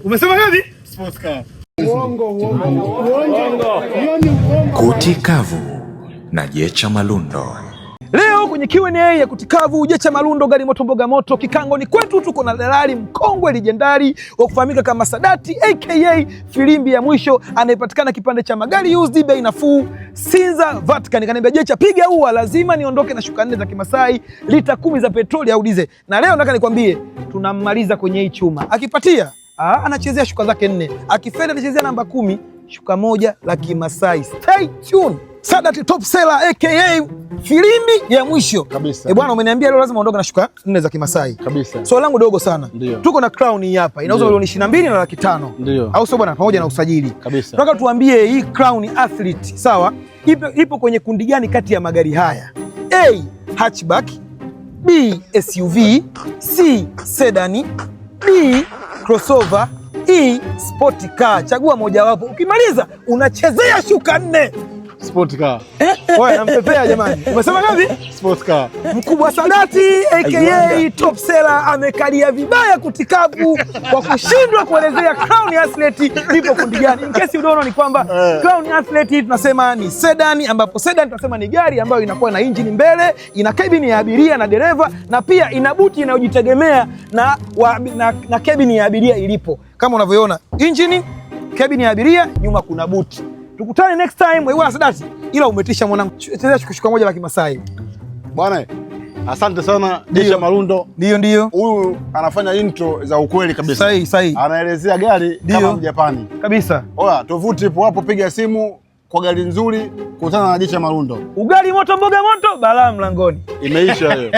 Umesema ngapi? Sports car. Uongo. Kutikavu na Jecha Malundo. Leo kwenye Q&A ya Kutikavu, Jecha Malundo, gari moto mboga moto, kikangoni kwetu tuko na dalali mkongwe legendari wa kufahamika kama Sadati aka Filimbi ya Mwisho, anayepatikana kipande cha magari used bei nafuu Sinza Vatican. Kaniambia Jecha, piga ua, lazima niondoke na shuka 4 za Kimasai, lita 10 za petroli au diesel. Na leo nataka nikwambie tunammaliza kwenye hii chuma. Akipatia anachezea shuka zake 4, akifenda anachezea namba 10, shuka 1 la Kimasai. Stay tuned. Sadati top seller aka Filimbi ya Mwisho kabisa. Bwana, umeniambia leo lazima uondoke na shuka 4 za Kimasai kabisa. Swali langu dogo sana. Ndiyo. Tuko na crown hii hapa, inauzwa milioni 22 na laki 5. Ndio. Au sio bwana, pamoja na usajili. Kabisa. Nataka tuambie hii crown athlete, sawa? Ipo kwenye kundi gani kati ya magari haya? A, hatchback, B, SUV, C, sedan, D, crossover, E, sport car. Chagua moja wapo. Ukimaliza unachezea shuka 4. Sport car. Wewe nampepea jamani. Umesema ngapi? Sport car. Mkubwa Sadati aka top seller amekalia vibaya Kutikavu kwa kushindwa kuelezea crown athlete ipo kundi gani. In case you don't know ni kwamba crown athlete tunasema ni sedan, ambapo sedan tunasema ni gari ambayo inakuwa na injini mbele, ina cabin ya abiria na dereva, na pia ina buti inayojitegemea na cabin ya abiria ilipo. Kama unavyoona injini, cabin ya abiria, nyuma kuna buti. Tukutane next time wewe Sadati, ila umetisha mwanangu. Chezea shuka 1 la Kimasai. Bwana, asante sana Jecha Malundo. Ndio. Huyu anafanya intro za ukweli kabisa. Sahi. Anaelezea gari kama Mjapani. Kabisa. Oya, tovuti ipo hapo, piga simu kwa gari nzuri, kutana na Jecha Malundo. Ugali moto mboga moto, balaa mlangoni. Imeisha hiyo.